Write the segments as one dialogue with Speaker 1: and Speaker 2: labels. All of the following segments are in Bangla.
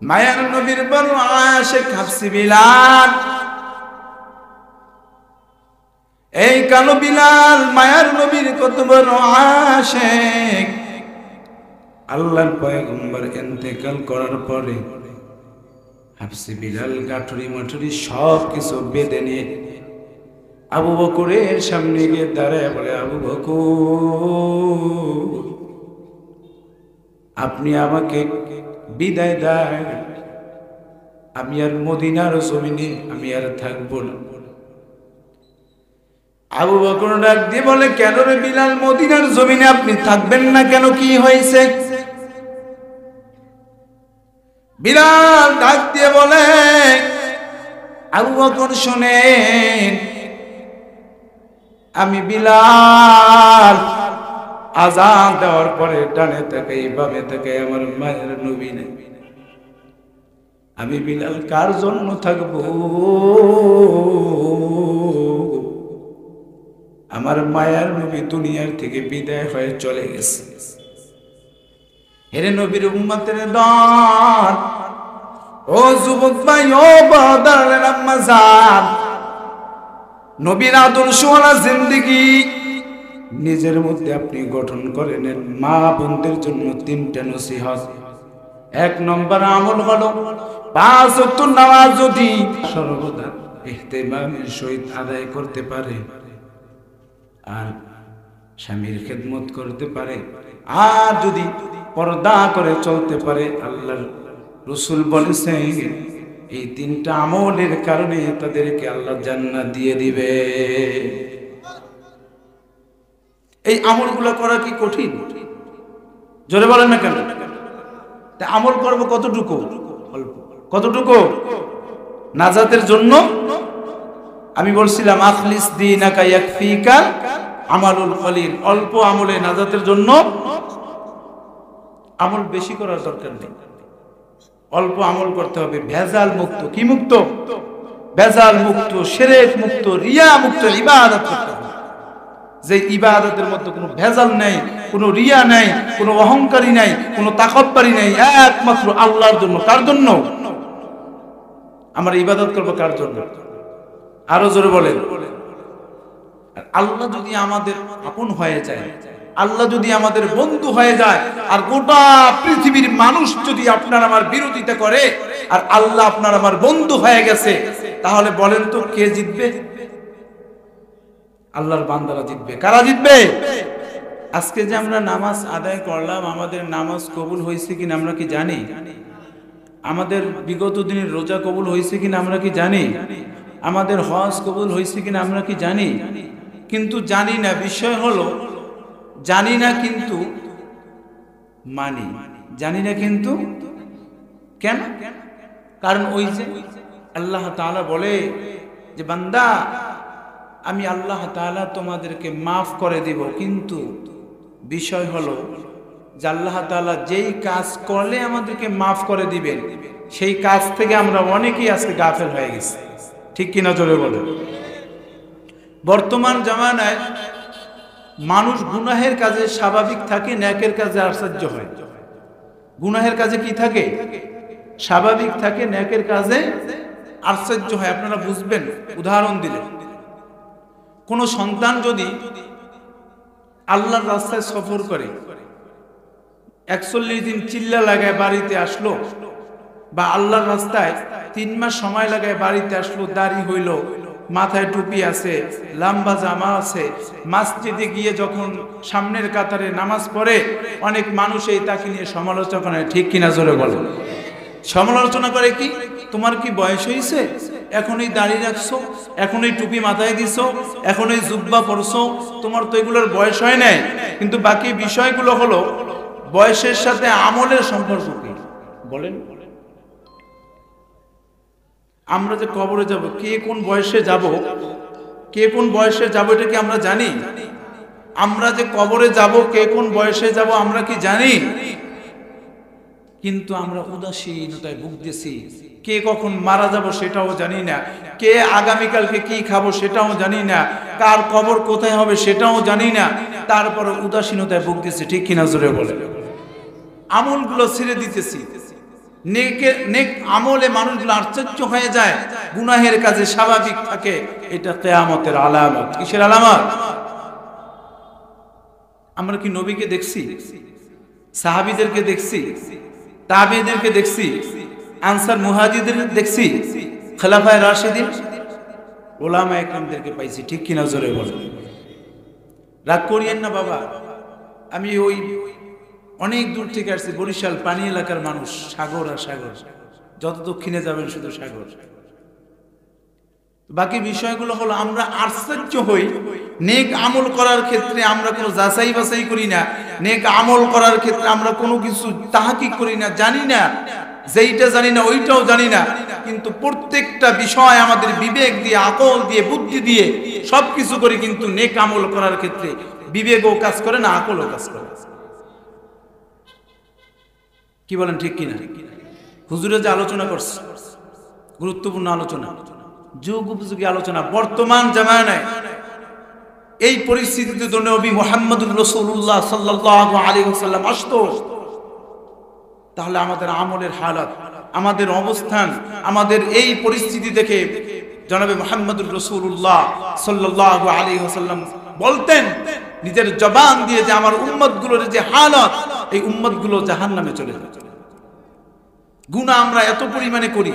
Speaker 1: মায়ার নবীর বড় আশিক হাফসি বিলাল। এই কালো বিলাল মায়ার নবীর কত বড় আশিক। আল্লাহর পয়গম্বর ইন্তেকাল করার পরে হাফসি বিলাল গাঠুরি মাঠুরি সব কিছু বেঁধে নিয়ে আবু বকরের সামনে গিয়ে দাঁড়ায় বলে, আবু বকর, আপনি আমাকে বিদায় দেন, আমি আর মদিনার জমিনে আমি আর থাকবো না। আবু বকর ডাক দিয়ে বলে, কেন রে বিলাল, মদিনার জমিনে আপনি থাকবেন না কেন, কি হয়েছে? বিলাল ডাক দিয়ে বলে, আবু বকর শোনেন, আমি বিলাল আযান দেওয়ার পরে ডানে তাকাই বামে তাকাই আমার মায়ের নবী নেই। আমি বিলাল কার জন্য থাকবো? আমার মায়ের নবী দুনিয়ার থেকে বিদায় হয়ে চলে গেছে। হেরে নবীর উম্মতের দল, ও যুবক ভাই, ও বাদারের আম্মা জান, নবীর আদর্শওয়ালা জিন্দেগি নিজের মধ্যে আপনি গঠন করে নেন। মা বোনদের জন্য 3টা নসিহত। 1 নম্বর আমল হলো 5 ওয়াক্ত নামাজ যদি সর্বদা ইহতিমামের সহিত আদায় করতে পারে আর স্বামীর খেদমত করতে পারে আর যদি পর্দা করে চলতে পারে, আল্লাহর রাসূল বলেছেন এই 3টা আমলের কারণে তাদেরকে আল্লাহ জান্নাত দিয়ে দিবে। এই আমলগুলো করা কি কঠিন? জোরে বলেন না কেন? তা আমল করব কতটুকু? অল্প। কতটুকু? নাজাতের জন্য আমি বলছিলাম আখলিস দীনাকা ইয়াকফিকা আমালুল কলিল। অল্প আমলে নাজাতের জন্য আমল বেশি করার দরকার নেই, অল্প আমল করতে হবে। ভেজাল মুক্ত, কি মুক্ত? ভেজাল মুক্ত, শিরক মুক্ত, রিয়া মুক্ত ইবাদত করতে হবে। যে ইবাদতের মধ্যে কোনো ভেজাল নেই, কোনো রিয়া নেই, কোনো অহংকারী নেই, কোনো তাকব্বুরি নেই, একমাত্র আল্লাহর জন্য। কার জন্য আমরা ইবাদত করব? কার জন্য? আরো জোরে বলেন। আল্লাহ যদি আমাদের আপন হয়ে যায়, আল্লাহ যদি আমাদের বন্ধু হয়ে যায়, আর গোটা পৃথিবীর মানুষ যদি আপনার আমার বিরোধিতা করে আর আল্লাহ আপনার আমার বন্ধু হয়ে গেছে, তাহলে বলেন তো কে জিতবে? আল্লাহর বান্দারা জিতবে। কারা জিতবে? আজকে যে আমরা নামাজ আদায় করলাম, আমাদের নামাজ কবুল হয়েছে কিনা আমরা কি জানি? আমাদের বিগত দিনের রোজা কবুল হয়েছে কিনা আমরা কি জানি? আমাদের হজ কবুল হয়েছে কিনা আমরা কি জানি? কিন্তু জানি না। বিষয় হলো জানি না কিন্তু মানি, জানি না কিন্তু কেন? কারণ ওই যে আল্লাহ তাআলা বলে যে বান্দা আমি আল্লাহ তাআলা তোমাদেরকে মাফ করে দিব, কিন্তু বিষয় হলো যে আল্লাহ তাআলা যেই কাজ করলে আমাদেরকে মাফ করে দিবেন সেই কাজ থেকে আমরা অনেকেই আজকে গাফেল হয়ে গেছি। ঠিক কিনা জোরে বলে? বর্তমান জামানায় মানুষ গুনাহের কাজে স্বাভাবিক থাকে, নেকের কাজে আশ্চর্য হয়। গুনাহের কাজে কি থাকে? স্বাভাবিক থাকে, নেকের কাজে আশ্চর্য হয়। আপনারা বুঝবেন উদাহরণ দিলে। কোন সন্তান যদি আল্লাহর রাস্তায় সফর করে 41 দিন চিল্লা লাগায় বাড়িতে আসলো, বা আল্লাহর রাস্তায় 3 মাস সময় লাগায় বাড়িতে আসলো, দাড়ি হইল, মাথায় টুপি আছে, লম্বা জামা আছে, মসজিদে গিয়ে যখন সামনের কাতারে নামাজ পড়ে অনেক মানুষ এই তাকে নিয়ে সমালোচনা করে। ঠিক কিনা জোরে বলে? সমালোচনা করে কি? তোমার কি বয়স হয়েছে? এখনই দাড়ি রাখছো, এখনই টুপি মাথায় দিছো, এখনই জুব্বা পরছো, তোমার তো এগুলোর বয়স হয় নাই। কিন্তু বাকি বিষয়গুলো হলো বয়সের সাথে আমলের সম্পর্ক কি বলেন? আমরা যে কবরে যাব, কে কোন বয়সে যাব, কে কোন বয়সে যাব এটা কি আমরা জানি? আমরা যে কবরে যাব কে কোন বয়সে যাব আমরা কি জানি? কিন্তু আমরা উদাসীনতায় ভুগতেছি। কে কখন মারা যাব সেটাও জানি না, কে আগামীকালকে কি খাবো সেটাও জানি না, কার কবর কোথায় হবে সেটাও জানি না, তারপর উদাসীনতায় ভুগতেছি। ঠিক কিনা জোরে বলে? আমলগুলো ছেড়ে দিতেছি। নেক আমলে মানুষগুলো আশ্চর্য হয়ে যায়, গুনাহের কাজে স্বাভাবিক থাকে। এটা কিয়ামতের আলামত। কিসের আলামত? আমরা কি নবীকে দেখছি? সাহাবীদেরকে দেখছি? তাবেঈদেরকে দেখছি? আনসার মুহাজিরদের দেখছি? খোলাফায়ে রাশিদিন ওলামা একরামদেরকে পাইছি, ঠিক কিনা জোরে বলেন। রাগ করিয়েন না বাবা, আমি ওই অনেক দূর থেকে আসছি, বরিশাল পানি এলাকার মানুষ, সাগর আর সাগর, যত দক্ষিণে যাবেন শুধু সাগর। বাকি বিষয়গুলো হলো আমরা আশ্চর্য হই নেক আমল করার ক্ষেত্রে আমরা কোনো যাচাই বাছাই করি না, নেক আমল করার ক্ষেত্রে আমরা কোনো কিছু তাহাকিক করি না, জানি না, যেইটা জানি না ওইটাও জানি না, কিন্তু প্রত্যেকটা বিষয় আমাদের বিবেক দিয়ে, আকল দিয়ে, বুদ্ধি দিয়ে সবকিছু করি, কিন্তু নেক আমল করার ক্ষেত্রে বিবেকও কাজ করে না, আকলও কাজ করে। কি বলেন, ঠিক কিনা? হুজুরে যে আলোচনা করছে গুরুত্বপূর্ণ আলোচনা, যুগ উপযোগী আলোচনা। বর্তমান জামানায় এই পরিস্থিতিতে তো নবী মুহাম্মদুর রাসূলুল্লাহ সাল্লাল্লাহু আলাইহি ওয়াসাল্লাম আসতো, তাহলে আমাদের আমলের হালাত, আমাদের অবস্থান, আমাদের এই পরিস্থিতি দেখে জনাবে মুহাম্মদুর রাসূলুল্লাহ সাল্লাল্লাহু আলাইহি ওয়াসাল্লাম বলতেন নিজের জবান দিয়ে যে আমার উম্মতগুলোর যে হালাত, এই উম্মতগুলো জাহান্নামে চলে যাবে। গুনাহ আমরা এত পরিমাণে করি,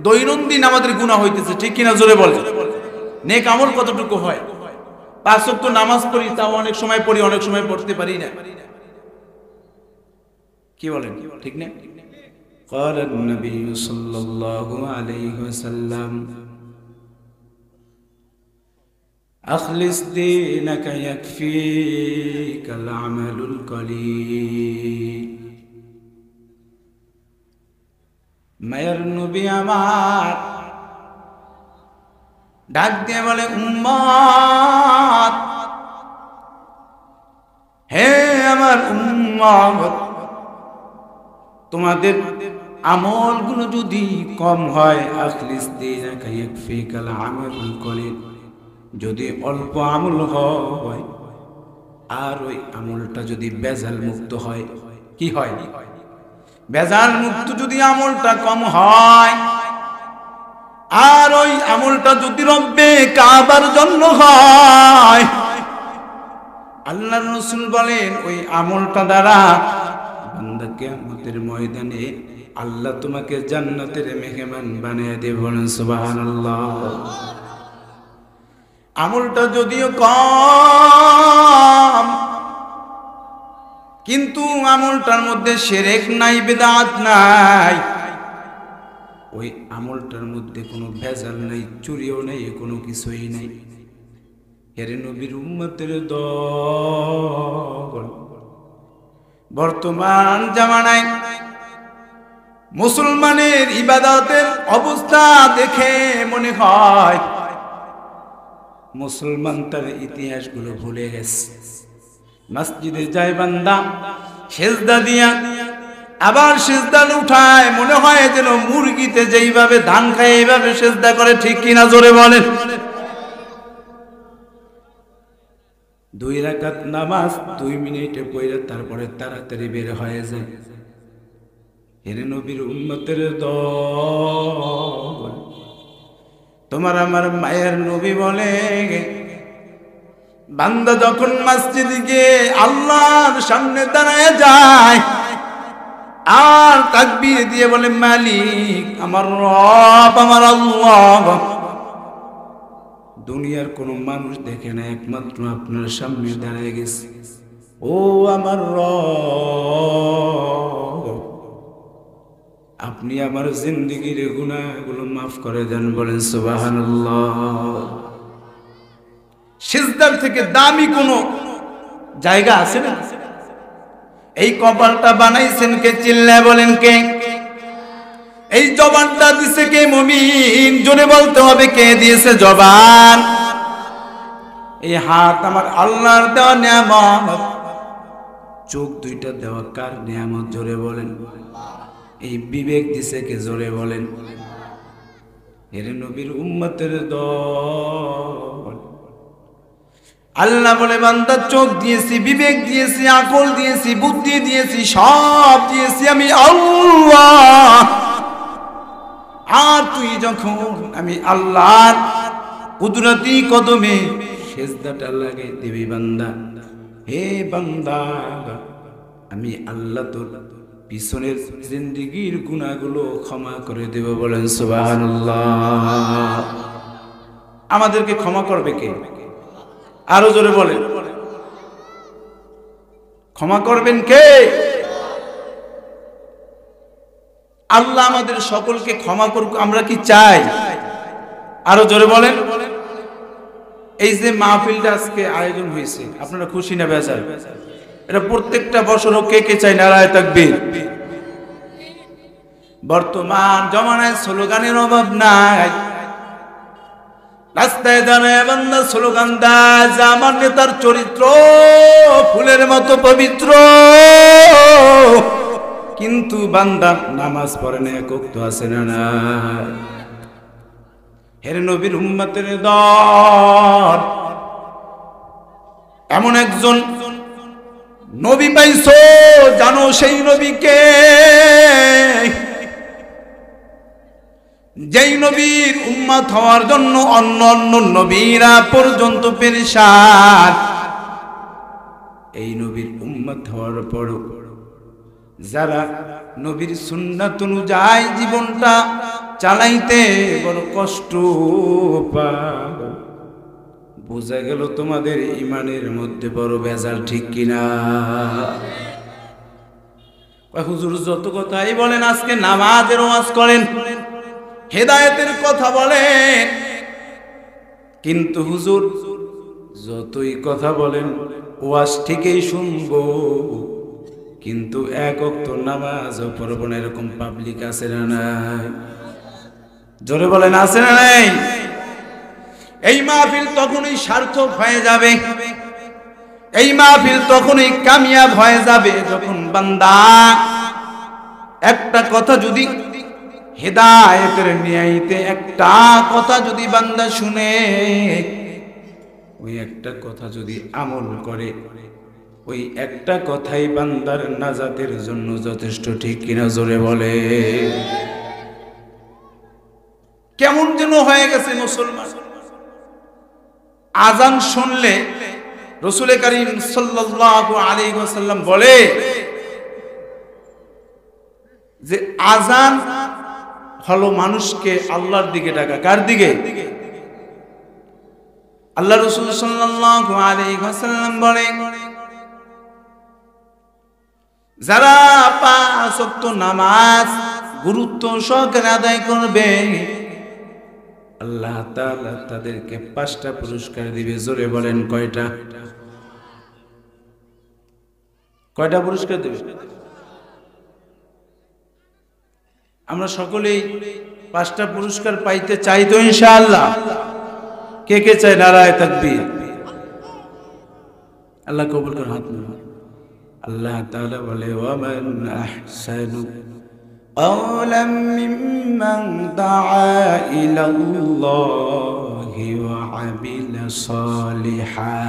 Speaker 1: দৈনন্দিন আমাদের গুনাহ হইতেছে, ঠিক কিনা জোরে বলেন। নেক আমল কতটুকু হয়? 5 ওয়াক্ত নামাজ পড়ি, তাও অনেক সময় পড়ি, অনেক সময় পড়তে পারি না। কি বলেন, ঠিক না? قال النبي صلى الله عليه وسلم أخلص دينك يكفيك العمل القليل। মায়ের নবী আমার ডাক দিয়ে বলে, উম্মত, হে আমার উম্মত, তোমাদের আমলগুলো যদি কম হয়, আখলিস দীনাকা ইয়াকফিকাল আমালুল কলিল, যদি অল্প আমল হয় আর ওই আমলটা যদি বেজাল মুক্ত হয়, কি হয়? বেজাল মুক্ত যদি আমলটা কম হয় আর ওই আমলটা যদি রব্বে কাবার জন্য হয়, আল্লাহর রাসূল বলেন ওই আমলটা দ্বারা বান্দা কিয়ামতের ময়দানে আল্লাহ তোমাকে জান্নাতের মেহমান বানিয়ে দেবে। বলেন সুবহানাল্লাহ। আমলটা যদিও কম, কিন্তু আমলটার মধ্যে শিরক নাই, বিদআত নাই, ওই আমলটার মধ্যে কোনো ভেজাল নাই, চুরিও নাই, কোনো কিছুই নাই। এর নবীর উম্মতের দল বর্তমান জামানায় মুসলমানের ইবাদতের অবস্থা দেখে মনে হয় মুসলমান তার ইতিহাসগুলো ভুলে গেছে। মসজিদে যায় বান্দা, সিজদা দিয়া আবার সিজদা উঠায়, মনে হয় যেন মুরগিতে যেইভাবে ধান খায় এইভাবে সিজদা করে, ঠিক কিনা জোরে বলেন। 2 রাকাত নামাজ 2 মিনিটে পড়ে তারপরে তাড়াতাড়ি বের হয়ে যায়। এর নবীর উম্মতের দল, তোমার আমার মায়ের নবী বলে, বান্দা যখন মসজিদে গিয়ে আল্লাহর সামনে দাঁড়ায় যায় আর তাকবীর দিয়ে বলে, মালিক আমার রব, আমার আল্লাহ, দুনিয়ার কোনো মানুষ দেখে না, একমাত্র আপনার সামনে দাঁড়িয়ে গেছে। ও আমার রব, আপনি আমার জিন্দেগীর গুনাহগুলো মাফ করে দেন। বলেন সুবহানাল্লাহ। সিজদার থেকে দামি কোনো জায়গা আছে না? এই কপালটা বানাইছেন কে? চিল্লায় বলেন কে? এই জবানটা দিছে কে? মুমিন। জোরে বলতে হবে, কে দিয়েছে জবান? এই হাত আমার আল্লাহর দেওয়া নিয়ামত। চোখ দুইটা দেওয়া কার নিয়ামত? জোরে বলেন। এই বিবেক দিছে কে? জোরে বলেন। এর নবীর উম্মতের দল আল্লাহ বলে বান্দা চোখ দিয়েছি, বিবেক দিয়েছি, আকল দিয়েছি, বুদ্ধি দিয়েছি, সব দিয়েছি আমি আল্লাহ। আর তুই যখন আমি আল্লাহর কুদরতি কদমে সেজদাটা লাগাই দিবি বান্দা, হে বান্দা আমি আল্লাহ তোর পিছনের জিন্দেগির গুনাহগুলো ক্ষমা করে দেব। বলেন সুবহানাল্লাহ। আমাদেরকে ক্ষমা করবে কে? আরো জোরে বলেন, ক্ষমা করবেন কে? আল্লাহ আমাদের সকলকে ক্ষমা করুক, আমরা কি চাই? আরো জোরে বলেন। এই যে মাহফিলটা আজকে আয়োজন হয়েছে, আপনারা খুশি না বেজার? এটা প্রত্যেকটা বছর কে কে চাই নারায়ে তাকবীর। বর্তমান জমানায় স্লোগানের অভাব নাই। রাস্তায় দাঁড়ায় বান্দা স্লোগান দেয় যে আমার নেতার চরিত্র ফুলের মতো পবিত্র, কিন্তু বান্দা নামাজ পড়ে না, এক ওয়াক্ত আছে না না? হে নবীর উম্মতের দল, এমন একজন নবী পাইছো, জানো সেই নবীকে? যেই নবীর উম্মত হওয়ার জন্য অন্য অন্য নবীরা পর্যন্ত পেরেশান, এই নবীর উম্মত হওয়ার পরও যারা নবীর সুন্নাত অনুযায়ী জীবনটা চালাইতে বড় কষ্ট পায়, বোঝা গেল তোমাদের ইমানের মধ্যে বড় ভেজাল, ঠিক কিনা? হুজুর যত কথাই বলেন, আজকে নামাজের ওয়াজ করেন, হেদায়েতের কথা বলেন, কিন্তু হুজুর যতই কথা বলেন ওয়াজ ঠিকই শুনবো, কিন্তু এক ওয়াক্ত নামাজও পড়ব না, এরকম পাবলিক আছে না নাই? জোরে বলেন, আছে না নাই? এই মাহফিল তখনই সার্থক হয়ে যাবে, এই মাহফিল তখনই কামিয়াব হয়ে যাবে যখন বান্দা একটা কথা যদি হেদায়েতের নিয়াইতে একটা কথা যদি বান্দা শুনে, ওই একটা কথা যদি আমল করে, ওই একটা কথাই বান্দার নাজাতের জন্য যথেষ্ট, ঠিক কিনা? জোরে বলে। কেমন যেন হয়ে গেছে মুসলমান, আজান শুনলে রাসূল করিম সাল্লাল্লাহু আলাইহি ওয়াসাল্লাম বলে যে আজান হলো মানুষকে আল্লাহর দিকে ডাকা। কার দিকে? আল্লাহ রাসূল সাল্লাল্লাহু আলাইহি ওয়াসাল্লাম বলে যারা পাঁচ ওয়াক্ত নামাজ গুরুত্ব সহকারে আদায় করবে, আল্লাহ তাআলা তাদেরকে 5টা পুরস্কার দিবে। জোরে বলেন, কয়টা? কয়টা পুরস্কার দিবে? আমরা সকলেই 5টা পুরস্কার পাইতে চাই তো ইনশাআল্লাহ? কে কে চাই? নারায়ে তাকবীর। আল্লাহ কবুল করে, হাত নামান। আল্লাহ তাআলা বলে ওয়ামান আহসানু قولا ممن دعا إلى الله وعمل صالحا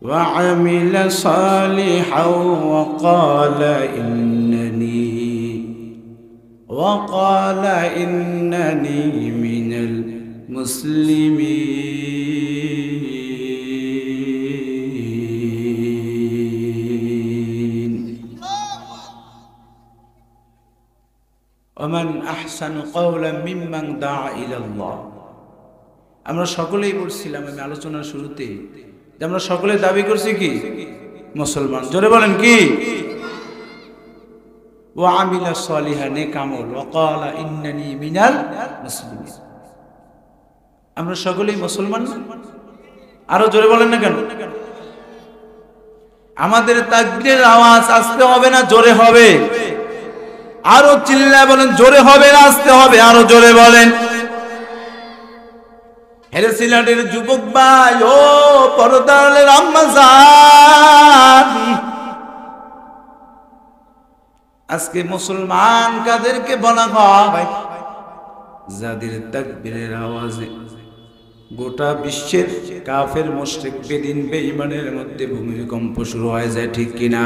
Speaker 1: وقال إنني من المسلمين ومن أحسن قولا ممن دعا إلى الله। আমরা সকলেই বলছিলাম আমি আলোচনার শুরুতে যে আমরা সকলে দাবি করছি কি? মুসলমান। জোরে বলেন কি? ওয়া আমিলা সলিহান, নেক আমল, ওয়া ক্বালা ইন্নানি মিনাল মুসলিমিন। আমরা সকলেই মুসলমান। আরো জোরে বলেন না কেন? আমাদের তাকবীরের আওয়াজ আস্তে হবে না জোরে হবে? আরো চিল্লায় বলেন, জোরে হবে না আস্তে হবে? আরো জোরে বলেন। হেরে সিলেটের যুবক ভাই ও পরদারের আম্মা জান, আজকে মুসলমান কাদেরকে বলা হয়? যাদের তাকবীরের আওয়াজে গোটা বিশ্বের কাফের মুশরিক বেদিন বেঈমানের মধ্যে ভূমিকম্প শুরু হয়ে যায়, ঠিক কিনা?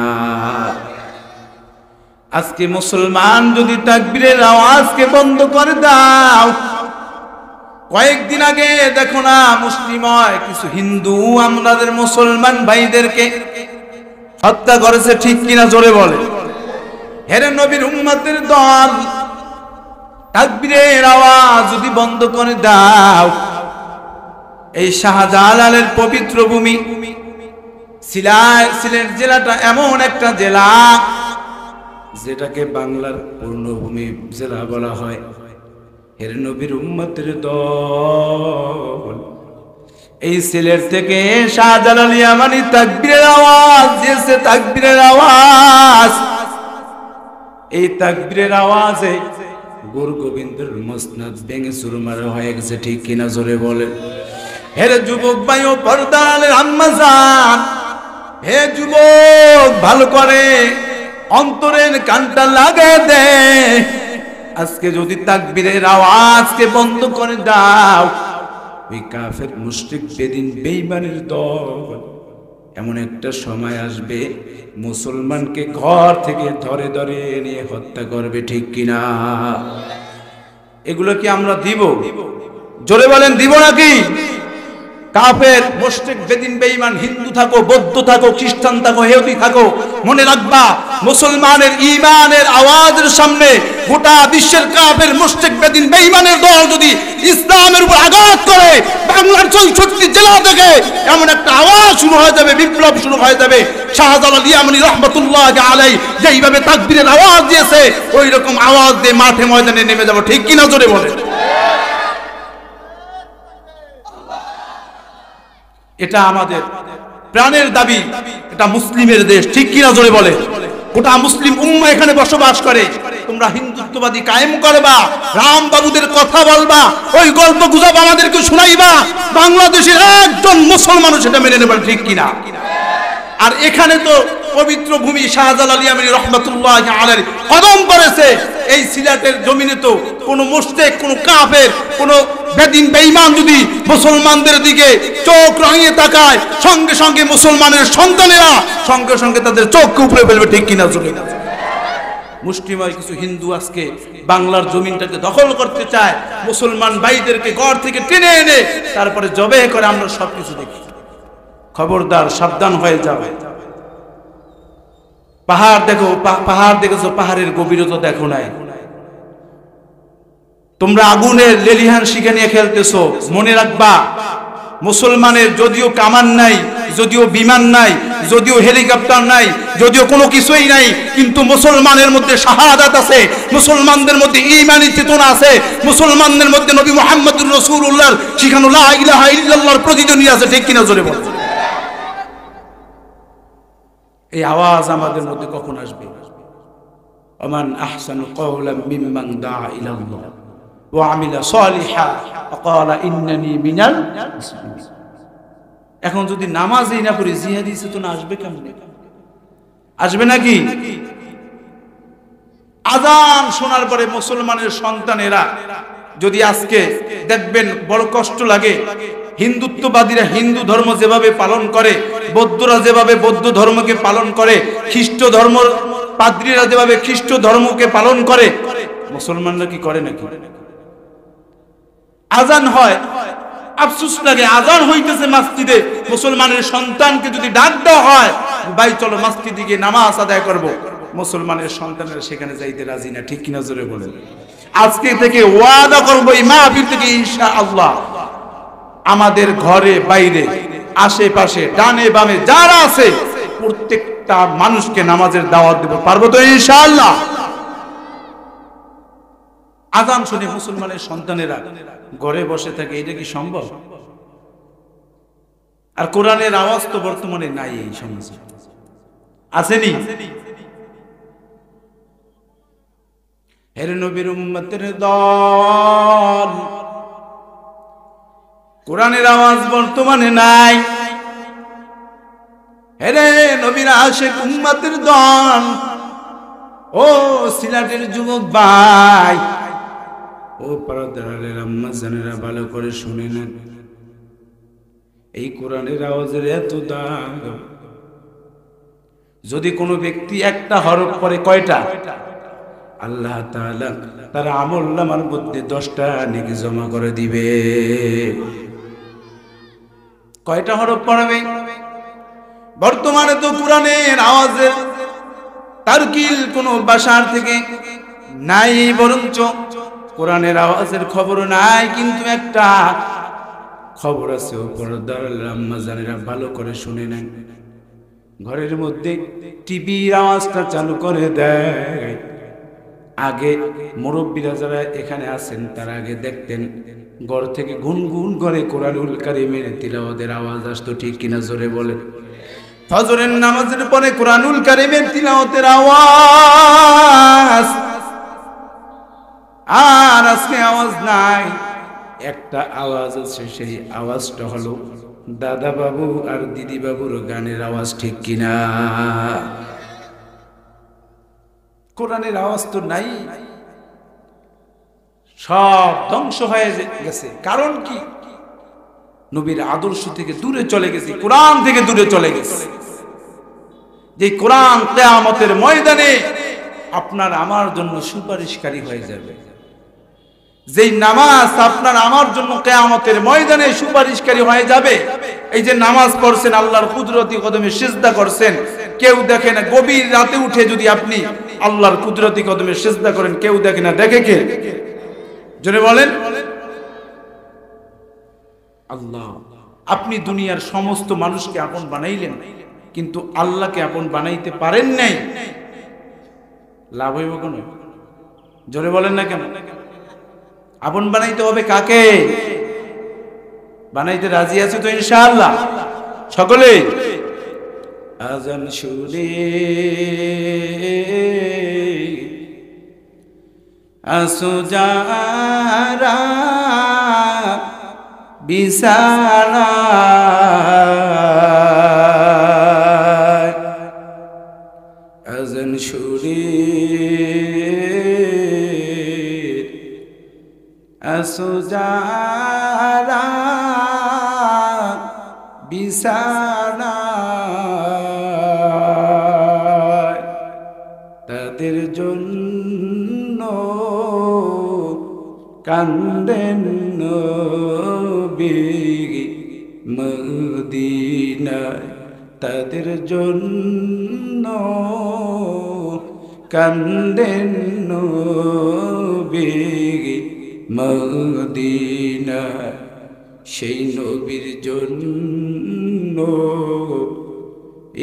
Speaker 1: আজকে মুসলমান যদি তাকবীরের আওয়াজকে বন্ধ করে দাও, কয়েকদিন আগে দেখো না মুসলিম হয় কিছু হিন্দু আমাদের মুসলমান ভাইদেরকে হত্যা করেছে, ঠিক কিনা? জোরে বলে। হেরে নবীর উম্মতের দল, তাকবীরের আওয়াজ যদি বন্ধ করে দাও, এই শাহজালালের পবিত্র ভূমি সিলেট জেলাটা এমন একটা জেলা যেটাকে বাংলার পূর্ণভূমি জেলা বলা হয়। এর নবীর উম্মতের দল এই সিলেট থেকে শাহজালাল ইয়ামানি তাকবীরের আওয়াজ দিয়েছে, তাকবীরের আওয়াজ। এই তাকবীরের আওয়াজে গুরু গোবিন্দের মসনদ ভেঙে চুরমার হয়ে গেছে, ঠিক কিনা? জোরে বলেন। হে যুবক ভাই ও পর্দার আম্মা জান, হে যুবক, ভালো করে অন্তরের কানটা লাগিয়ে দে। আজকে যদি তাকবীরের আওয়াজকে বন্ধ করে দাও, ওই কাফের মুশরিক বেদিন বেঈমানের দল এমন একটা সময় আসবে মুসলমানকে ঘর থেকে ধরে ধরে নিয়ে হত্যা করবে, ঠিক কিনা? এগুলো কি আমরা দিব? জোরে বলেন, দিব নাকি? কাফের মুশরিক বেদিন বেঈমান হিন্দু থাকো, বৌদ্ধ থাকো, খ্রিস্টান থাকো, ইহুদি থাকো, মনে রাখবা মুসলমানের ঈমানের আওয়াজের সামনে গোটা বিশ্বের কাফের মুশরিক বেদিন বেঈমানের দল যদি ইসলামের উপর আঘাত করে, বাংলার ৬৪ জেলা থেকে এমন একটা আওয়াজ শুরু হয়ে যাবে, বিপ্লব শুরু হয়ে যাবে। শাহজালাল ইয়ামানি রাহমাতুল্লাহ আলাইহি যেইভাবে তাকবীরের আওয়াজ দিয়েছে, ওই রকম আওয়াজ দিয়ে মাঠে ময়দানে নেমে যাব, ঠিক কিনা? জোরে বলে। এটা আমাদের প্রাণের দাবি, এটা মুসলিমের দেশ, ঠিক কিনা? জোরে বলে। গোটা মুসলিম উম্মাহ এখানে বসবাস করে। তোমরা হিন্দুত্ববাদী কায়েম করবা, রাম বাবুদের কথা বলবা, ওই গল্প গুজব আমাদেরকে শোনাইবা, বাংলাদেশের একজন মুসলমানও সেটা মেনে নেবেন, ঠিক কিনা? আর এখানে তো পবিত্র ভূমি শাহজালাল ইয়ামানি রাহমাতুল্লাহ আলাইহি কদম পড়েছে। এই সিলেটের জমিনে তো কোন মুশরিক, কোন কাফের, কোন বেদিন বেঈমান যদি মুসলমানদের দিকে চোখ রাঙিয়ে তাকায়, সঙ্গে সঙ্গে মুসলমানের সন্তানেরা সঙ্গে সঙ্গে তাদের চোখকে উপরে ফেলবে, ঠিক কিনা? জোরে। মুষ্টিময় কিছু হিন্দু আজকে বাংলার জমিনটাকে দখল করতে চায়, মুসলমান ভাইদেরকে ঘর থেকে টেনে এনে তারপরে জবে করে আমরা সবকিছু দেখি। খবরদার, সাবধান হয়ে যাবে। পাহাড় দেখো, পাহাড় দেখেছো, পাহাড়ের গভীরতা দেখো নাই। তোমরা আগুনের লেলিহান শিখা নিয়ে খেলতেছো, মনে রাখবা মুসলমানের যদিও কামান নাই, যদিও বিমান নাই, যদিও হেলিকপ্টার নাই, যদিও কোনো কিছুই নাই, কিন্তু মুসলমানের মধ্যে শাহাদাত আছে, মুসলমানদের মধ্যে ঈমানি চেতনা আছে, মুসলমানদের মধ্যে নবী মুহাম্মদুর রাসূলুল্লাহর শিখানো লা ইলাহা ইল্লাল্লাহর প্রতিধ্বনি আছে, ঠিক কিনা? জোরে বল। এই আওয়াজ আমাদের মধ্যে কখন আসবে? আমান আহসানু কওলাম মিম্মান দা ইলাল্লাহ ওয়া আমিলা সালিহা ওয়া ক্বালা ইন্নানি মিনাল মুসলিমিন। এখন যদি নামাজই না পড়ি, জিহাদি চেতনা আসবে কেমনে? আসবে নাকি? আযান শোনার পরে মুসলমানের সন্তানেরা যদি আজকে দেখবেন বড় কষ্ট লাগে, হিন্দুত্ববাদীরা হিন্দু ধর্ম যেভাবে পালন করে, বৌদ্ধরা যেভাবে বৌদ্ধ ধর্মকে পালন করে, খ্রিস্ট ধর্ম পাদ্রীরা যেভাবে খ্রিস্ট ধর্মকে পালন করে, মুসলমানরা কি করে নাকি? আজান হয়, আফসোস লাগে, আজান হইতেছে মসজিদে, মুসলমানের সন্তানকে যদি ডাক দেওয়া হয়, ভাই চলো মসজিদে গিয়ে নামাজ আদায় করব, মুসলমানের সন্তানেরা সেখানে যাইতে রাজি না, ঠিক কিনা? জোরে বলেন। আজকে থেকে ওয়াদা করবো, এই মাহফিল থেকে ইনশাআল্লাহ আমাদের ঘরে বাইরে আশেপাশে ডানে বামে যারা আছে প্রত্যেকটা মানুষকে নামাজের দাওয়াত দেব, পারবো তো ইনশাআল্লাহ? আযান শুনে মুসলমানের সন্তানেরা ঘরে বসে থাকে, এটা কি সম্ভব? আর কোরআনের আওয়াজ তো বর্তমানে নাই এই সমাজে, আসেনি? হে নবীর উম্মতের দল, কোরআনের আওয়াজ বর্তমানে নাই। হে নবীর আশিক উম্মতের দল, ও সিলেটের যুবক ভাই, ও পর্দার আম্মা জানেরা, ভালো করে শুনে নেন। এই কোরআনের আওয়াজের এত দাম। যদি কোনো ব্যক্তি একটা হরফ পড়ে, কয়টা? আল্লাহ তাআলা তার আমলনামার মধ্যে 10টা নেকি জমা করে দিবে। কয়টা হরফ পড়বে? বর্তমানে তো কোরআনের আওয়াজের তারকিল কোন বাসার থেকে নাই, বরঞ্চ কোরআনের আওয়াজের খবর নাই। কিন্তু একটা খবর আছে, পর্দার আম্মা জানেরা ভালো করে শুনে নেন। ঘরের মধ্যে টিভির আওয়াজটা চালু করে দেয়। আগে মুরব্বীরা যারা এখানে আছেন তারা আগে দেখতেন ঘর থেকে গুনগুন করে কোরআনুল কারীমের তিলাওয়াতের আওয়াজ আসতো, ঠিক কিনা জোরে বলে? ফজরের নামাজের পরে কোরআনুল কারীমের তিলাওয়াতের আওয়াজ। আর আজকে আওয়াজ নাই, একটা আওয়াজ আছে, সেই আওয়াজটা হলো দাদা বাবু আর দিদি বাবুর গানের আওয়াজ, ঠিক কিনা? কোরআনের আওয়াজ তো নাই, সব ধ্বংস হয়ে গেছে। কারণ কি? নবীর আদর্শ থেকে দূরে চলে গেছে, কোরআন থেকে দূরে চলে গেছে। যে কোরআন কিয়ামতের ময়দানে আপনার আমার জন্য সুপারিশকারী হয়ে যাবে। যেই নামাজ আপনার আমার জন্য কিয়ামতের ময়দানে সুপারিশকারী হয়ে যাবে। এই যে নামাজ পড়ছেন, আল্লাহর কুদরতি কদমে সিজদা করছেন, কেউ দেখে না। গভীর রাতে উঠে যদি আপনি আল্লাহর কুদরতি কদমে সিজদা করেন, কেউ দেখে না, দেখে কে? জোরে বলেন। আল্লাহ। আপনি দুনিয়ার সমস্ত মানুষকে আপন বানাইলেন, কিন্তু আল্লাহকে আপন বানাইতে পারেন নাই। লাভ হইব কেন? জোরে বলেন না কেন? আপন বানাইতে হবে কাকে? বানাইতে রাজি আছে তো ইনশাআল্লাহ? সকলে আজান শুনে আসো যারা বিছানা, আজান শুনে আসো যারা বিছানা, তাদের জন্য কান্দেন নবী মদিনায়, তাদের জন্য কান্দেন নবী মদিনায়। সেই নবীর জন্য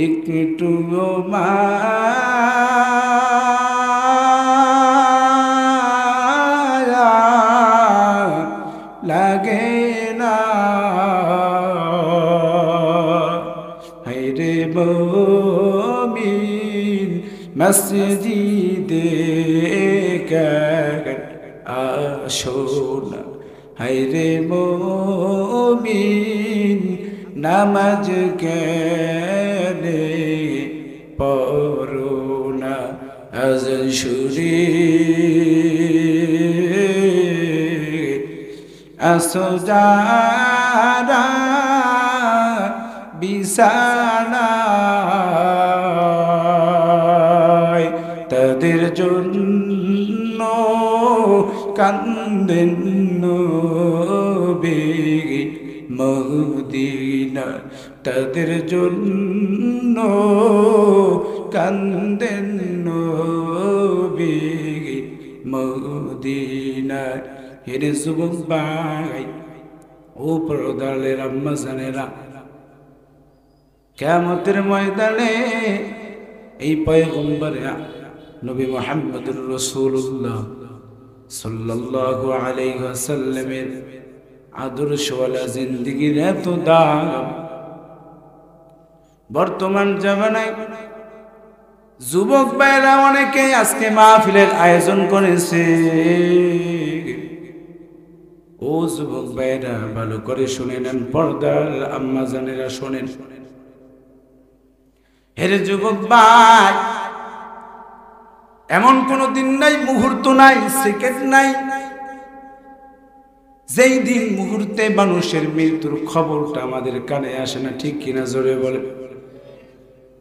Speaker 1: একটু মায়া লাগে না। হায়রে মুমিন মসজিদে আসো না, হায়রে মুমিন নামাজ কেনে পড়ো না। আজান শুনে আসো যারা বিছানায়, তাদের জন্য কান্দেন নবী মদিনা, তাদের জন্য কান্দেন নবী মদিনা। হেরে যুবক ভাই ও পর্দালের আম্মা জানেরা, কিয়ামতের ময়দানে এই পয়গম্বর নবী মুহাম্মদুর রাসূলুল্লাহ সাল্লাল্লাহু আলাইহি ওয়াসাল্লামের আদর্শওয়ালা জিন্দেগির এত দাম। বর্তমান জামানায় যুবক ভাইরা অনেকে আজকে মাহফিলের আয়োজন করেছে। ও যুবক ভাইরা ভালো করে শুনে নেন, পর্দার আম্মা জানেরা শোনেন। হেরে যুবক ভাই, এমন কোন দিন নাই, মুহূর্ত নাই, সেকেন্ড নাই যেই দিন মুহূর্তে মানুষের মৃত্যুর খবরটা আমাদের কানে আসে না, ঠিক কিনা জোরে বলে?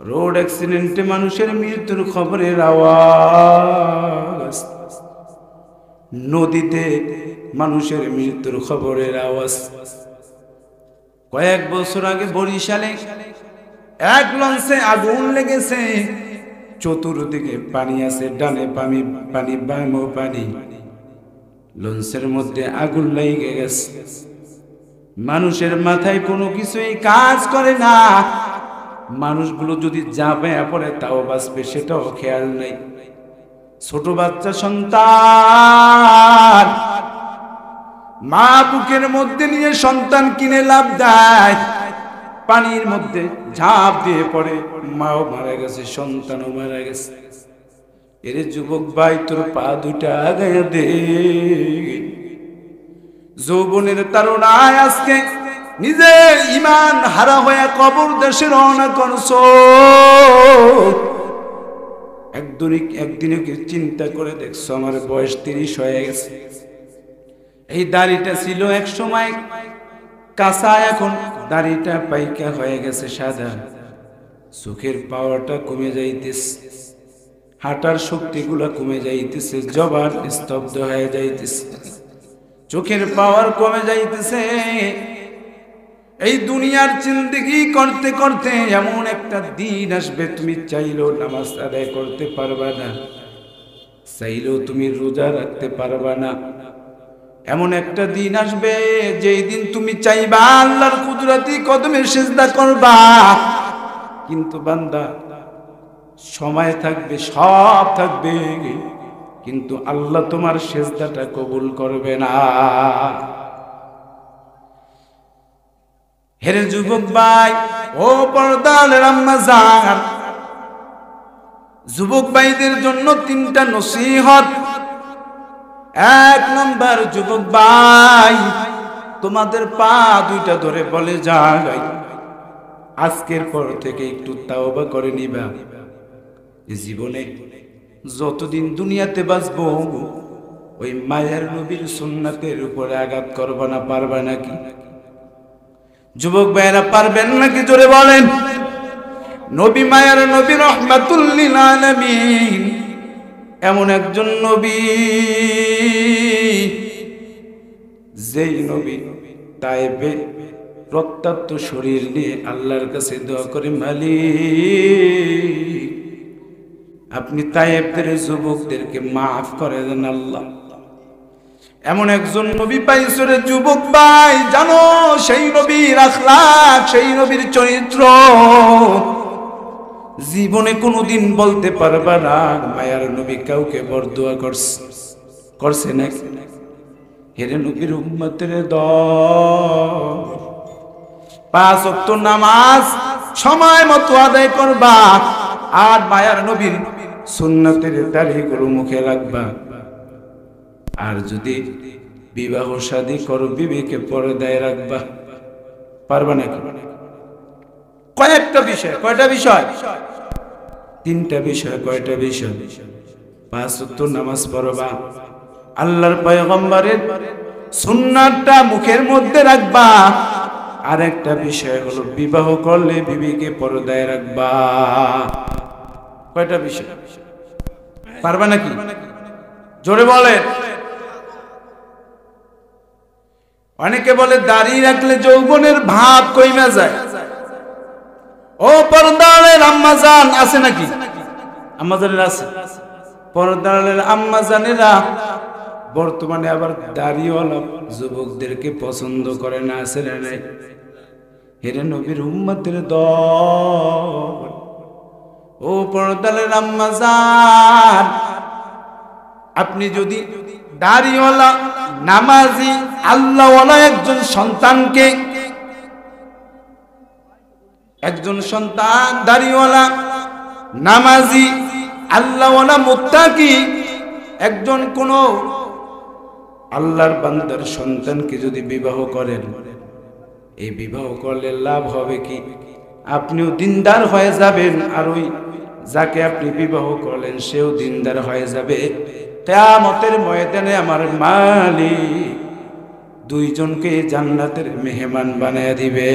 Speaker 1: রোড অ্যাক্সিডেন্টে মানুষের মৃত্যুর খবরের আওয়াজ, নদীতে মানুষের মৃত্যুর খবরের আওয়াজ। কয়েক বছর আগে বরিশালে এক লঞ্চে আগুন লেগেছে, চতুর্দিকে পানি আছে, ডানে পানি পানি বামে পানি, লঞ্চের মধ্যে আগুন লেগে গেছে। মানুষের মাথায় কোনো কিছুই কাজ করে না, মানুষগুলো যদি যাবে পড়ে তাও বাঁচবে সেটাও খেয়াল নেই। ছোট বাচ্চা সন্তান, মা বুকের মধ্যে নিয়ে সন্তান কিনে লাভ দেয়, পানির মধ্যে ঝাঁপ দিয়ে পড়ে, মাও মারা গেছে, সন্তানও মারা গেছে। এরে যুবক ভাই, তোর পা দুইটা আগায়া দে। যৌবনের তারুণায় আজকে নিজে ইমান হারা হয়ে কবর দেশে রওনা করছো। একদিনে কি চিন্তা করে দেখছো, আমার বয়স 30 হয়ে গেছে, এই দাড়িটা ছিল এক সময় কাঁচা, এখন দাড়িটা পাইকা হয়ে গেছে সাদা, চোখের পাওয়ারটা কমে যাইতেছে, হাঁটার শক্তিগুলা কমে যাইতেছে, জবান স্তব্ধ হয়ে যাইতেছে, চোখের পাওয়ার কমে যাইতেছে। এই দুনিয়ার জিন্দেগি করতে করতে এমন একটা দিন আসবে, তুমি চাইলেও নামাজ আদায় করতে পারবা না, চাইলেও তুমি রোজা রাখতে পারবা না। এমন একটা দিন আসবে যেই দিন তুমি চাইবা আল্লাহর কুদরতি কদমে সিজদা করবা, কিন্তু বান্দা সময় থাকবে, সব থাকবে, কিন্তু আল্লাহ তোমার সিজদাটা কবুল করবে না। হেরে যুবক ভাই, ও পর্দার আম্মা জান, যুবক ভাইদের জন্য 3টা নসিহত। 1 নম্বর, যুবক ভাই, তোমাদের পা দুইটা ধরে বলে যাই, আজকের পর থেকে একটু তাওবা করে নিবা। জীবনে যতদিন দুনিয়াতে বাঁচবো, ওই মায়ের নবীর সুন্নাতের উপরে আঘাত করবা না, পারবা নাকি? যুবক ভাইরা পারবেন নাকি? জোরে বলেন। নবী, মায়ের নবী, রহমাতুল লিল আলামিন, এমন একজন নবী, যেই নবী তায়েবে রক্তাক্ত শরীর নিয়ে আল্লাহর কাছে দোয়া করে, মালিক আপনি তায়েবদের যুবকদেরকে মাফ করে দেন আল্লাহ। এমন একজন নবী পাইছো রে যুবক ভাই, জানো সেই নবীর আখলাক, সেই নবীর চরিত্র জীবনে কোনোদিন বলতে পারবা না মায়ার নবী কাউকে বরদোয়া করছে নাকি? হেরে নবীর উম্মতের দল, 5 ওয়াক্ত নামাজ সময় মতো আদায় করবা, আর মায়ার নবীর সুন্নতের দাড়িগুলো মুখে রাখবা। আর যদি বিবাহ শাদী করো, বিবিকে পর্দায় রাখবা। পারবা নাকি? কয়েকটা বিষয়, কয়টা বিষয়? 3টা বিষয়। কয়টা বিষয়? 5 ওয়াক্ত নামাজ পড়বা, আল্লাহর পয়গম্বরের সুন্নাতটা মুখের মধ্যে রাখবা, আর একটা বিষয় হলো বিবাহ করলে বিবিকে পর্দায় রাখবা। কয়টা বিষয়? পারবা নাকি? জোরে বলে। অনেকে বলে দাড়ি রাখলে যৌবনের ভাব কইমা যায়। ও পর্দারের আম্মাজান আছে নাকি? আম্মাজানের আছে। পর্দারের আম্মাজানেরা বর্তমানে আবার দাড়িওয়ালা যুবকদেরকে পছন্দ করে না, আছে না নাই? হেরে নবীর উম্মতের দল, ও পর্দারের আম্মাজান, আপনি যদি দাড়িওয়ালা নামাজি আল্লাহওয়ালা একজন সন্তানকে, একজন সন্তান দাড়িওয়ালা নামাজি আল্লাহওয়ালা মুত্তাকি একজন কোন আল্লাহর বান্দার সন্তানকে যদি বিবাহ করেন, এই বিবাহ করলে লাভ হবে কি? আপনিও দিনদার হয়ে যাবেন, আর ওই যাকে আপনি বিবাহ করলেন সেও দিনদার হয়ে যাবে। কিয়ামতের ময়দানে আমার মালিক দুইজনকে জান্নাতের মেহমান বানায় দিবে।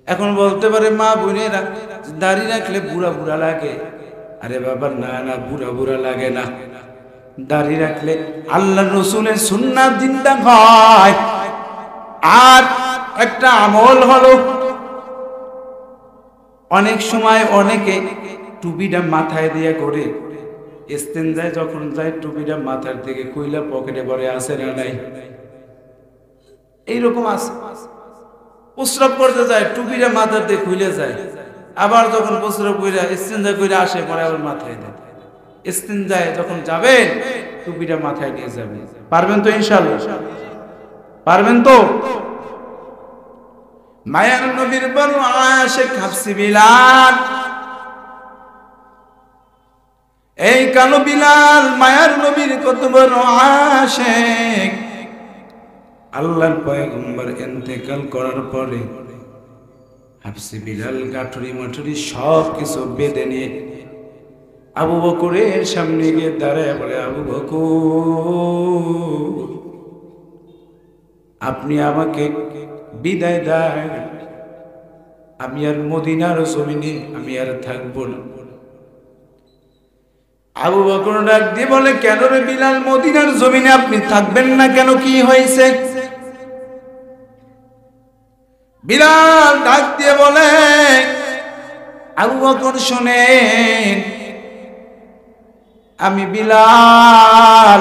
Speaker 1: এখন বলতে পারে মা বোনেরা দাড়ি রাখলে বুড়া বুড়া লাগে। আরে বাবা না না, বুড়া বুড়া লাগে না। দাড়ি রাখলে আল্লাহ রসুলের সুন্নাত জিন্দা হয়। আর একটা আমল হলো, অনেক সময় অনেকে টুপিটা মাথায় দিয়ে করে ইস্তেঞ্জায় যখন যায় টুপিটা মাথার থেকে খুইলা পকেটে ভরে, আসে না নাই? এইরকম আছে। প্রস্রাব করতে যায় টুপিটা মাথার দিয়ে খুলে যায়, আবার যখন প্রস্রাব কইরা ইস্তেঞ্জা কইরা আসে পরে আবার মাথায় দেয়। ইস্তেঞ্জায় যখন যাবেন টুপিটা মাথায় নিয়ে যাবেন। পারবেন তো ইনশাআল্লাহ? পারবেন তো? মায়ার নবীর বড় আশিক হাফসি বিলাল, এই কালো বিলাল মায়ার নবীর কত বড় আশিক। আল্লাহর পয়গম্বর ইন্তেকাল করার পরে হাফসি বিলাল গাঠুরি মাঠুরি সব কিছু বেঁধে নিয়ে আবু বকরের সামনে গিয়ে দাঁড়ায় বলে, আবু বকর, আপনি আমাকে বিদায় দেন, আমি আর মদিনার জমিনে আমি আর থাকবো না। আবু বকর ডাক দিয়ে বলে, কেন রে বিলাল, মদিনার জমিনে আপনি থাকবেন না কেন? কি হয়েছে? বিলাল ডাক দিয়ে বলে, আবু বকর শোনেন, আমি বিলাল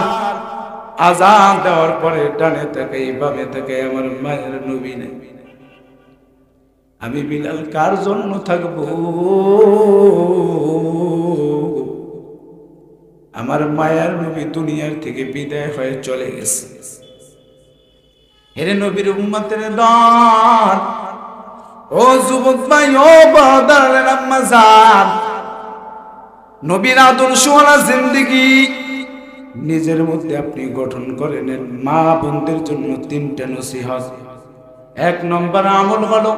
Speaker 1: আযান দেওয়ার পরে ডানে তাকাই বামে তাকাই আমার মায়ের নবী নেই। আমি বিলাল কার জন্য থাকবো? আমার মায়ার নবী দুনিয়ার থেকে বিদায় হয়ে চলে গেছে। হেরে নবীর উম্মতের দল, ও যুবক ভাই, ও বাদারের আম্মা জান, নবীর আদর্শওয়ালা জিন্দেগি নিজের মধ্যে আপনি গঠন করে নেন। মা বোনদের জন্য 3টা নসিহত। 1 নম্বর আমল হলো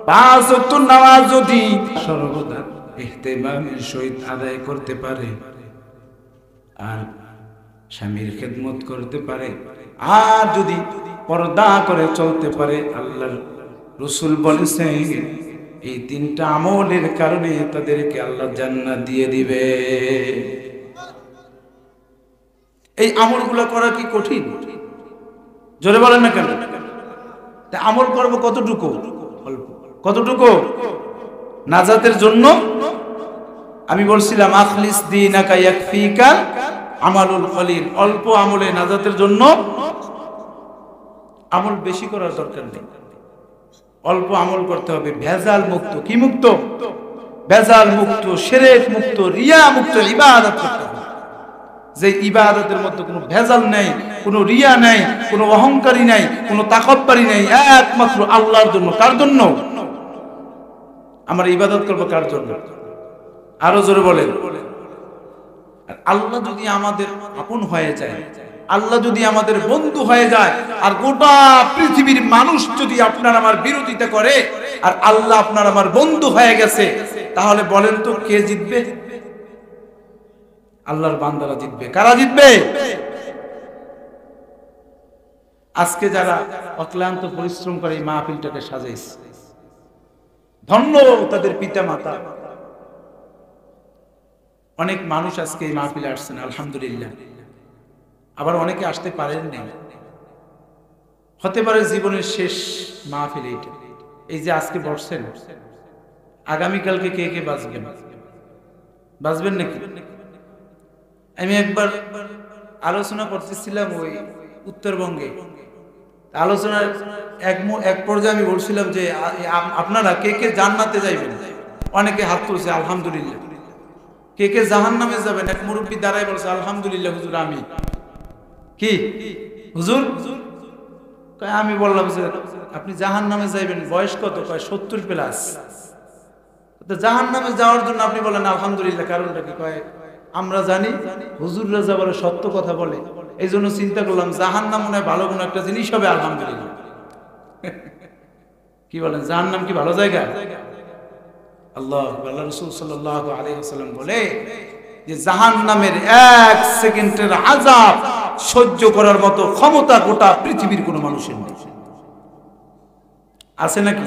Speaker 1: 5 ওয়াক্ত নামাজ যদি সর্বদা ইহতিমামের সহিত আদায় করতে পারে আর স্বামীর খেদমত করতে পারে, আর যদি পর্দা করে চলতে পারে, আল্লাহর রাসূল বলেছেন এই 3টা আমলের কারণে তাদেরকে আল্লাহ জান্নাত দিয়ে দিবে। এই আমলগুলো করা কি কঠিন? জোরে বলেন না কেন? তা আমল করব কতটুকু? অল্প। কতটুকু? নাজাতের জন্য আমি বলছিলাম আখলিস দীনাকা ইয়াকফিকা আমালুল কলিল। অল্প আমলে নাজাতের জন্য আমল বেশি করার দরকার নেই, অল্প আমল করতে হবে। ভেজাল মুক্ত। কি মুক্ত? ভেজাল মুক্ত, শিরক মুক্ত, রিয়া মুক্ত ইবাদত করতে হবে। যে ইবাদতের মধ্যে কোনো ভেজাল নেই, কোনো রিয়া নেই, কোনো অহংকারী নেই, কোনো তাকব্বুরি নেই, একমাত্র আল্লাহর জন্য। কার জন্য আমরা ইবাদত করব? কার জন্য? আরো জোরে বলেন। আল্লাহ যদি আমাদের আপন হয়ে যায়, আল্লাহ যদি আমাদের বন্ধু হয়ে যায়, আর গোটা পৃথিবীর মানুষ যদি আপনার আমার বিরোধিতা করে, আর আল্লাহ আপনার আমার বন্ধু হয়ে গেছে, তাহলে বলেন তো কে জিতবে? আল্লাহর বান্দারা জিতবে। কারা জিতবে? আজকে যারা অক্লান্ত পরিশ্রম করে এই মাহফিলটাকে সাজাইছে, ধন্য তাদের পিতা মাতা। অনেক মানুষ আজকে এই মাহফিলে আসছেন, আলহামদুলিল্লাহ। আবার অনেকে আসতে পারেন না, হতে পারে জীবনের শেষ মাহফিল এইটা। এই যে আজকে বসছেন, আগামীকালকে কে কে বাঁচবেন? বাঁচবেন নাকি? আমি একবার আলোচনা করতেছিলাম ওই উত্তরবঙ্গে। আলোচনার এক পর্যায়ে আমি বলছিলাম যে আপনারা কে কে জান্নাতে যাইবেন? অনেকে হাত তুলছে, আলহামদুলিল্লাহ। কে কে জাহান্নামে যাবেন? এক মুরব্বী দাঁড়াই বলছে, আলহামদুলিল্লাহ হুজুর আমি। কি হুজুর? আমি বললাম যে আপনি জাহান্নামে যাইবেন, বয়স কত? কয় 70 প্লাস। তো জাহান্নামে যাওয়ার জন্য আপনি বলেন আলহামদুলিল্লাহ, কারণটা কি? কয় আমরা জানি হুজুররা যা বলে সত্য কথা বলে, এই জন্য চিন্তা করলাম জাহান্নাম মনে হয় ভালো কোনো একটা জিনিস হবে, আলহামদুলিল্লাহ। কি বলেন, জাহান্নাম কি ভালো জায়গা? আল্লাহ রাসূল সাল্লাল্লাহু আলাইহি ওয়াসাল্লাম বলে যে জাহান্নামের 1 সেকেন্ডের আযাব সহ্য করার মতো ক্ষমতা গোটা পৃথিবীর কোনো মানুষের নেই। আছে নাকি?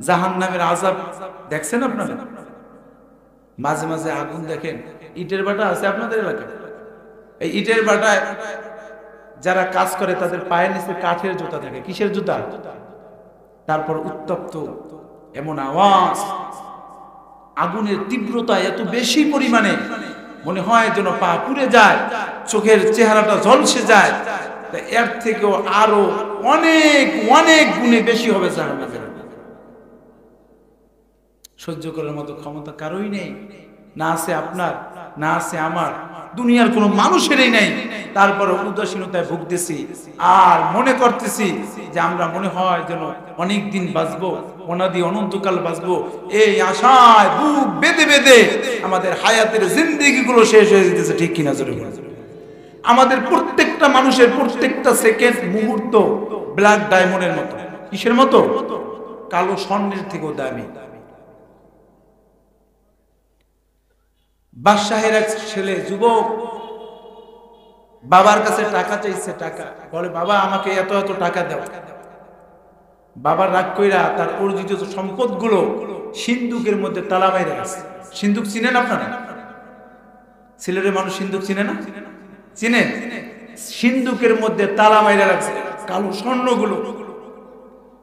Speaker 1: জাহান্নামের আযাব দেখছেন আপনারা? মাঝে মাঝে আগুন দেখেন, ইটের ভাটা আছে আপনাদের এলাকায়? এই ইটের ভাটায় যারা কাজ করে তাদের পায়ের নিচে কাঠের জুতা থাকে। কিসের জুতা? তারপর উত্তপ্ত এমন আওয়াজ, আগুনের তীব্রতা এত বেশি পরিমাণে, মনে হয় যেন পা পুড়ে যায়, চোখের চেহারাটা ঝলসে যায়। এর থেকেও আরো অনেক অনেক গুণে বেশি হবে জাহান্নামের। সহ্য করার মতো ক্ষমতা কারোই নেই, না আছে আপনার, না আছে আমার, দুনিয়ার কোনো মানুষেরই নেই। তারপর উদাসীনতায় ভুগতেছি আর মনে করতেছি যে আমরা মনে হয় যেন অনেক দিন বাঁচবো, অনাদি অনন্তকাল বাঁচবো, এই আশায় বুক বেঁধে বেঁধে আমাদের হায়াতের জিন্দেগি গুলো শেষ হয়ে যেতেছে। ঠিক কিনা জোরে বলেন? আমাদের প্রত্যেকটা মানুষের প্রত্যেকটা সেকেন্ড মুহূর্ত ব্ল্যাক ডায়মন্ডের মতো। কিসের মতো? কালো স্বর্ণের থেকেও দামি। বাদশাহের এক ছেলে, যুবক, বাবার কাছে টাকা চাইছে। টাকা বলে, বাবা আমাকে এত এত টাকা দাও। বাবার রাগ কইরা তার অর্জিত সম্পদগুলো সিন্ধুকের মধ্যে তালা মাইরা রাখছে। সিন্ধুক চিনেন আপনারা? সিলেটের মানুষ সিন্ধুক চিনে না? চিনেন? সিন্ধুকের মধ্যে তালা মাইরা রাখছে। কালো স্বর্ণগুলো,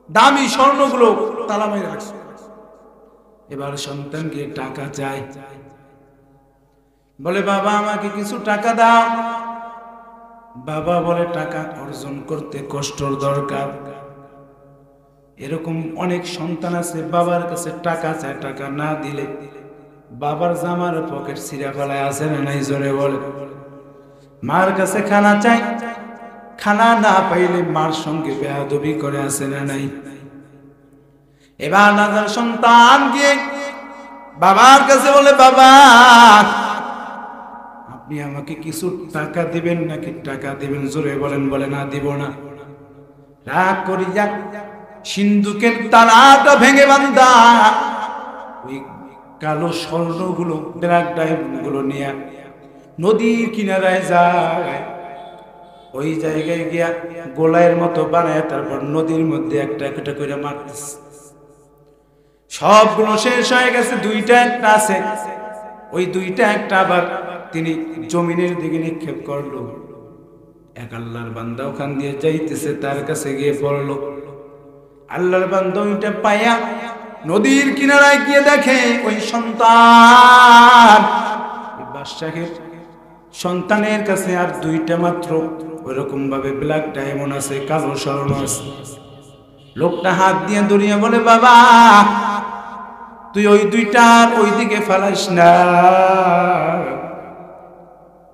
Speaker 1: দামি স্বর্ণগুলো তালা মাইরা রাখছে। এবার সন্তানকে টাকা চায়, বলে বাবা আমাকে কিছু টাকা দাও। বাবা বলে টাকা অর্জন করতে কষ্টর দরকার। এরকম অনেক সন্তান আছে, বাবার কাছে টাকা চায়, টাকা না দিলে বাবার জামার পকেট ছিঁড়া ফেলায়। আছে না নাই? জোরে বলে। মার কাছে খানা চাই, খানা না পাইলে মার সঙ্গে বেয়াদবি করে। আছে না নাই? এবার নাজার সন্তান গিয়ে বাবার কাছে বলে, বাবা আপনি আমাকে কিছু টাকা দিবেন নাকি? টাকা দিবেন? জোরে বলেন। বলে না, দিব না। রাগ করিয়া সিন্ধুকের তালাটা ভেঙে বান্ধা ওই কালো স্বর্ণগুলো, ব্ল্যাক ডায়মন্ডগুলো নিয়ে নদীর কিনারায় যায়। ওই জায়গায় গিয়া গোলায়ের মতো বানায় তারপর নদীর মধ্যে একটা একটা করে মারতেছে। সবগুলো শেষ হয়ে গেছে, দুইটা একটা আছে। ওই দুইটা একটা আবার তিনি জমিনের দিকে নিক্ষেপ করলো। এক আল্লাহর বান্দা ওখান দিয়ে যাইতেছে, তার কাছে গিয়ে পড়লো। আল্লাহর বান্দা ওইটা পায়া নদীর কিনারায় গিয়ে দেখে ওই সন্তান, বাদশাহের সন্তানের কাছে আর দুইটা মাত্র ওইরকম ভাবে ব্ল্যাক ডায়মন্ড আছে, কালো স্বর্ণ আছে। লোকটা হাত দিয়ে দড়িয়ে বলে, বাবা তুই ওই দুইটার ওই দিকে ফেলাস না,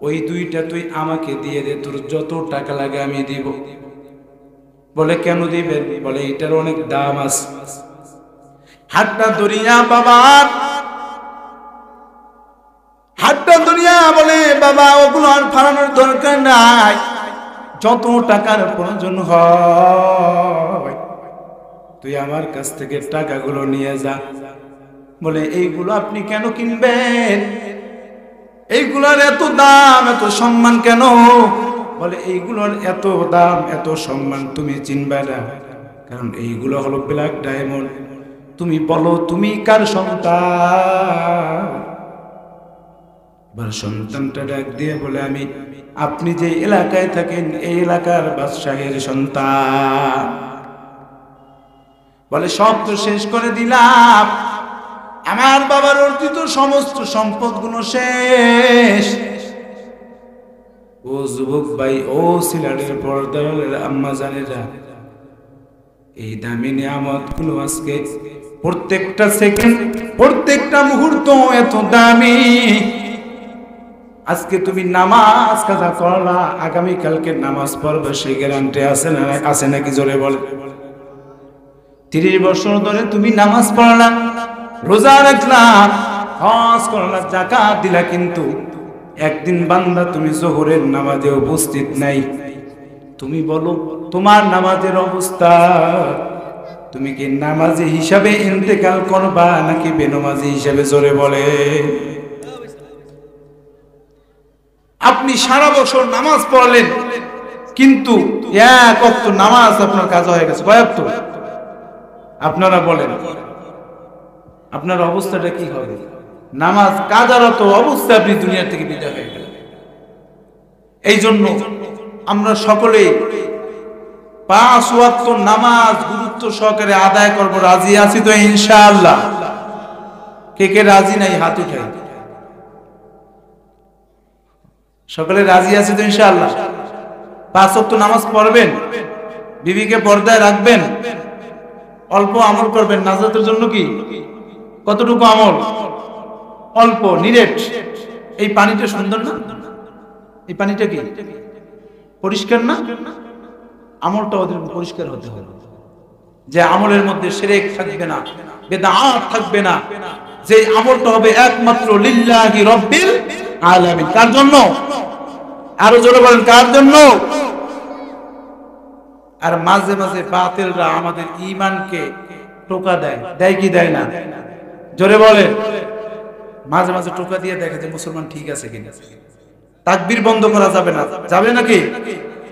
Speaker 1: ওই দুইটা তুই আমাকে দিয়ে দে, তোর যত টাকা লাগে আমি দিব। বলে কেন দিবেন? বলে এটার অনেক দাম আছে। হাতটা দড়িয়া বাবার হাতটা দড়িয়া বলে, বাবা ওগুলো আর ফালানোর দরকার নাই, যত টাকার প্রয়োজন হয় তুই আমার কাছ থেকে টাকাগুলো নিয়ে যা। বলে এইগুলো আপনি কেন কিনবেন? এইগুলোর এত দাম, এত সম্মান কেন? বলে এইগুলোর এত দাম, এত সম্মান তুমি চিনবে না, কারণ এইগুলো হলো ব্ল্যাক ডায়মন্ড। তুমি বলো তুমি কার সন্তান? এবার সন্তানটা ডাক দিয়ে বলে, আমি আপনি যে এলাকায় থাকেন এই এলাকার বাদশাহের সন্তান। বলে সব তো শেষ করে দিলাম, আমার বাবার অর্জিত সমস্ত সম্পদগুলো শেষ। ও যুবক ভাই, ও সিলেটের পর্দার আম্মা জানেরা, এই দামি নিয়ামতগুলো আজকে প্রত্যেকটা সেকেন্ড, প্রত্যেকটা মুহূর্ত এত দামি। আজকে তুমি নামাজ কাজা করলা, আগামী কালকে নামাজ পড়বে, সেই গ্যারান্টি আছে না? আছে নাকি? জোরে বলে। 30 বছর ধরে তুমি নামাজ পড়লা, রোজা রাখলা, হজ করলা, যাকাত দিলা, কিন্তু একদিন বান্দা তুমি যোহরের নামাজে উপস্থিত নাই। তুমি বলো তোমার নামাজের অবস্থা, তুমি কি নামাজি হিসাবে ইন্তেকাল করবা নাকি বেনামাজি হিসাবে? জোরে বলে। আপনি সারা বছর নামাজ পড়লেন, কিন্তু এক ওয়াক্ত নামাজ আপনার কাজা হয়ে গেছে। কয় ওয়াক্ত? আপনারা বলেন আপনার অবস্থাটা কি হবে? নামাজ কাজারত অবস্থায় আপনি দুনিয়া থেকে বিদায় হয়ে গেলেন। এই জন্য আমরা সকলে 5 ওয়াক্ত নামাজ গুরুত্ব সহকারে আদায় করব। রাজি আছি তো ইনশাআল্লাহ? কে কে রাজি নাই হাত উঠাই। সকলে রাজি আছে তো ইনশাআল্লাহ? 5 ওয়াক্ত নামাজ পড়বেন, বিবিকে পর্দায় রাখবেন, অল্প আমল করবেন নাজাতের জন্য। কি কতটুকু আমল? অল্প, নিরেট। এই পানিটা সুন্দর না? এই পানিটা কি পরিষ্কার না? আমলটা ওদের পরিষ্কার হতে হবে, যে আমলের মধ্যে শিরক থাকবে না, বিদআত থাকবে না, যে আমলটা হবে একমাত্র লিল্লাহি রাব্বিল আলামিন। কার জন্য? আরো জোরে বলেন, কার জন্য? আর মাঝে মাঝে বাতিলরা আমাদের ঈমানকে টোকা দেয়, দেয় কি দেয় না? জোরে বলে। মাঝে মাঝে টোকা দিয়ে দেখে যে মুসলমান ঠিক আছে কিনা। তাকবীর বন্ধ করা যাবে না, যাবে নাকি?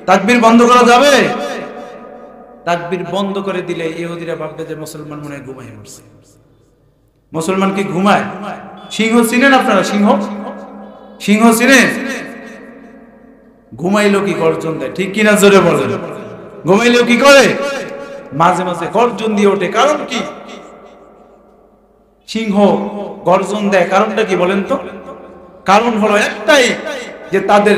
Speaker 1: তাকবীর বন্ধ করা যাবে? তাকবীর বন্ধ করে দিলে ইহুদিরা ভাববে যে মুসলমান মনে হয় ঘুমায় মরছে। মুসলমান কি ঘুমায়? সিংহ চিনেন আপনারা? সিংহ, সিংহ চিনেন? ঘুমাইলেও কি গর্জন দেয়, ঠিক কিনা? জোরে বলেন। ঘুমাইলেও কি করে? মাঝে মাঝে গর্জন দিয়ে ওঠে। কারণ কি? সিংহ গর্জন দেয়, কারণটা কি বলেন তো? কারণ হলো একটাই, যে তাদের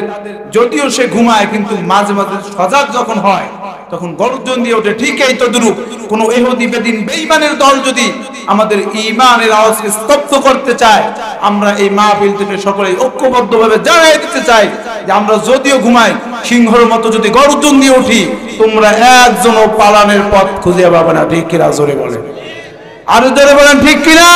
Speaker 1: যদিও সে ঘুমায় কিন্তু মাঝে মাঝে সজাগ যখন হয় তখন গর্জন দিয়ে ওঠে। ঠিক এই তদ্রূপ কোন ইহুদি বেদিন বেঈমানের দল যদি আমাদের ঈমানের আওয়াজকে স্তব্ধ করতে চায়, আমরা এই মাহফিল থেকে সকলে ঐক্যবদ্ধভাবে জানাই দিতে চাই যে আমরা যদিও ঘুমাই, সিংহের মতো যদি গর্জন দিয়ে উঠি, তোমরা একজনও পালানোর পথ খুঁজে পাবে না। ঠিক কিনা? জোরে বলেন। আরো জোরে বলেন, ঠিক কিনা?